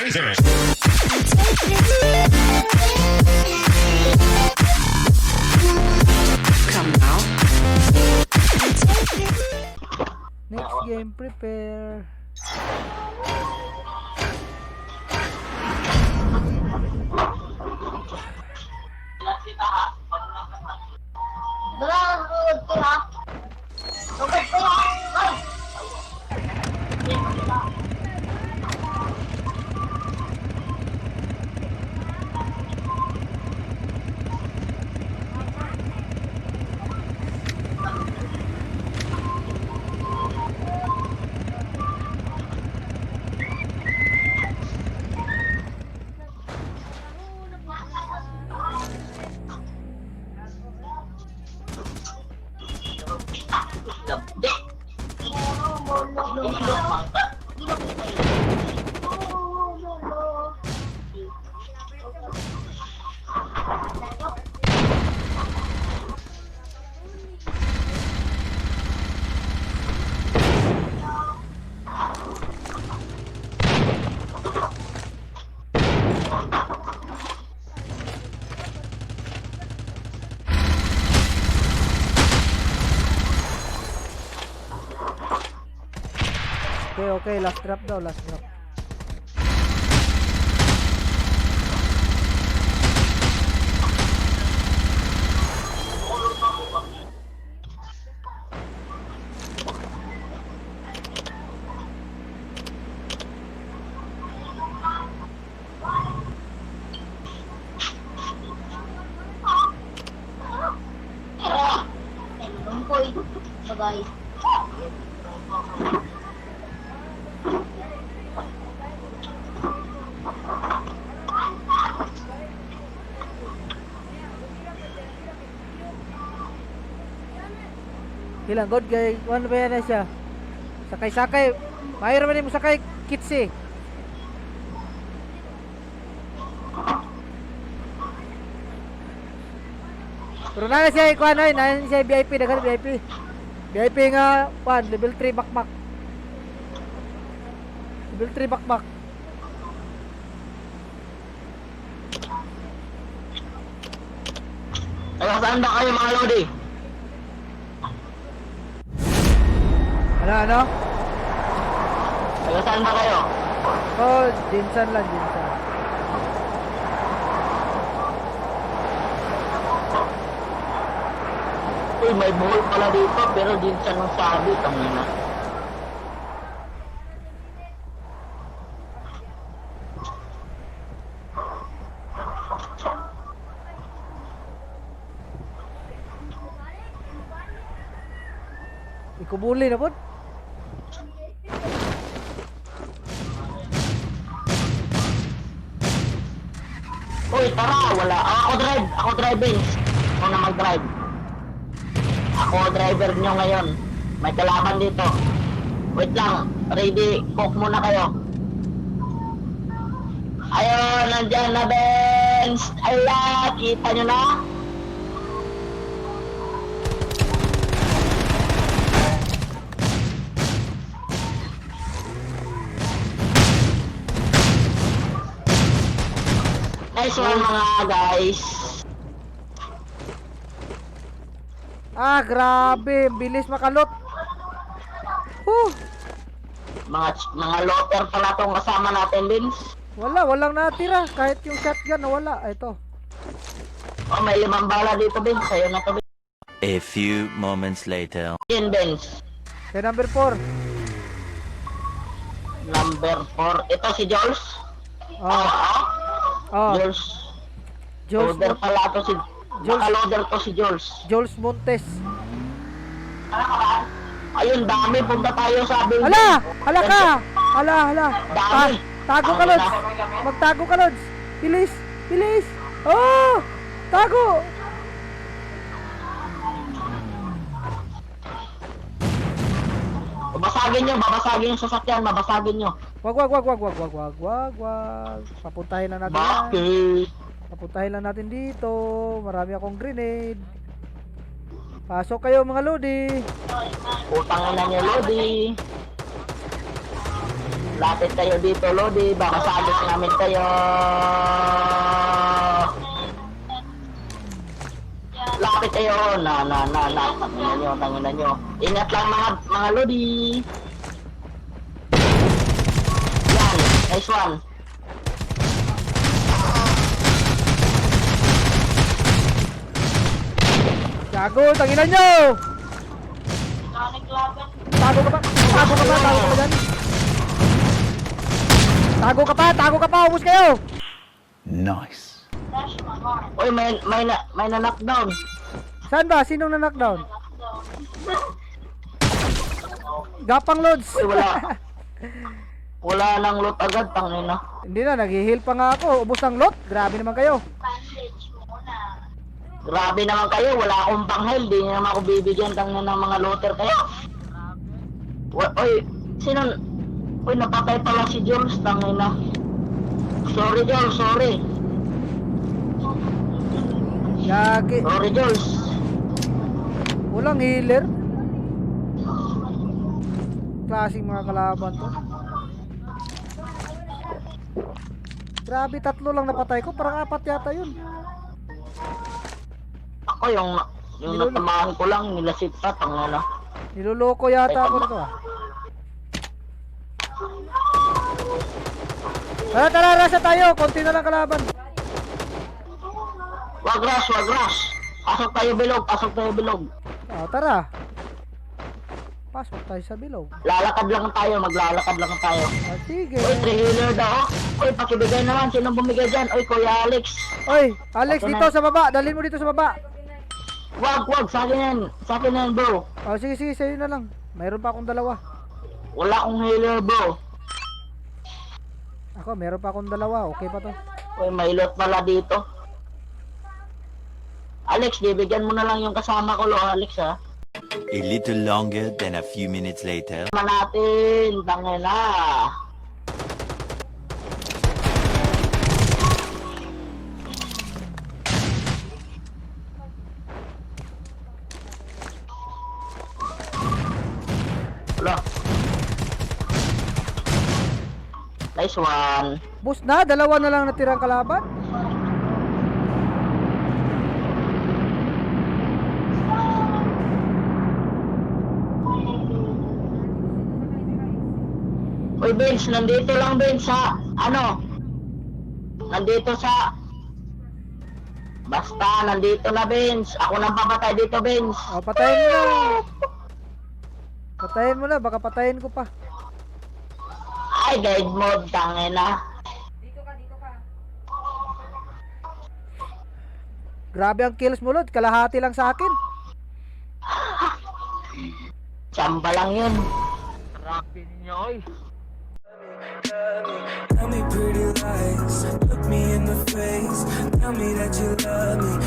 laser. Come now. Next game, prepare. Okay, last drop daw, last drop. Bagay. Hilang god kay ano ba yan na siya? Sakay-sakay. Mayroon man mo sakay kits eh. Pero na siya ikuan ay, na siya VIP dagan VIP. VIP nga pan level 3 bakbak. Level 3 bakbak. Ay, saan ba kayo mga lodi? Ano? Ay, saan ba kayo? Oh, Jinsan lang, Jinsan. Uy, may buhol pala dito, pero din siya nang sabi, tangina. Ikubuli na po. Uy, tara, wala. Ako driving. Ako na mag-drive. Ako driver nyo ngayon. May kalaban dito. Wait lang, ready, cook muna kayo. Ayun, nandyan na Benz. Ayan, kita nyo na? Nice one mga guys. Ah, grabe, bilis makalot. Mga loter pala tong kasama natin, Vince. Walang natira. Kahit yung shotgun nawala. Ito. Oh, may 5 bala dito, Vince. Sa'yo na to, Vince. A few moments later. Yan, Vince. Kay number 4. Number 4. Ito si Jules. Oh. Oh. Jules. Jules Loader pala to si... Jules. Naka-loader to si Jules. Jules Montes. Ayun, dami. Punta tayo sa building. Hala! Hala ka! Hala! Dami. Tago ka, Lods! Magtago ka, Lods! Bilis! Oh! Tago! Babasagin yung sasakyan, babasagin nyo. Wag. Papuntahin lang natin yan. Bakit? Papuntahin lang natin dito. Marami akong grenade. Pasok kayo mga lodi. Utang na nyo, Lodi. Lapit kayo dito, Lodi. Baka sagos namin kayo. Lapit kayo. Tanginan nyo. Ingat lang mga Lodi. Yan, nice one. Gago, tanginan nyo! Tago ka pa dyan. Tago ka pa, ubus kayo! Nice. Uy, may na-knockdown. Saan ba? Sinong na-knockdown? Gapang Lods. Uy, wala. Wala nang loot agad, tangina. Hindi na, nag-heal pa nga ako. Ubus ng loot. Grabe naman kayo. Grabe naman kayo, wala akong panghel. Di naman ako bibigyan tangina ng mga looter kayo. Uy, sino? Uy, napatay pala si Jules, tangina. Sorry, Jules, sorry. Yagi. Sorry, Jules. Walang healer. Klaseng mga kalaban to. Grabe, 3 lang napatay ko. Parang 4 yata yun. Ako yung natamaan ko lang, nilasit pa, tangina. Niloloko yata ako nito ah. Tara, rasa tayo. Konti na lang kalaban. Wag rush. Pasok tayo bilog. Tara. Pasok tayo sa bilog. Maglalakad lang tayo. Sige. Uy, 3 healer daw. Uy, pakibigay naman. Sino bumigay dyan? Uy, Kuya Alex. Oy, Alex, Ito dito na. sa baba. Dalhin mo dito sa baba. Wag. Sa akin yan, bro. Sige, sa'yo na lang. Mayroon pa akong 2. Wala akong healer, bro. Ako, meron pa akong 2. Okay pa to. Uy, may loot pala dito. Alex, bibigyan mo na lang yung kasama ko, Alex, ha? A little longer than a few minutes later. Tama natin, tangina. Wala. Nice one. Boost na, 2 na lang natirang kalaban. Uy, Vince, nandito lang, Vince, sa, nandito sa, basta, nandito na, Vince. Ako nang papatay dito, Vince. Patayin mo na. Patayin mo na, baka patayin ko pa. Ay, guide mode, tangina. Dito ka. Grabe ang kills mo, Lord. Kalahati lang sa akin. Tsamba lang yun. Grabe ninyo, oy. Tell me pretty lies, look me in the face. Tell me that you love me.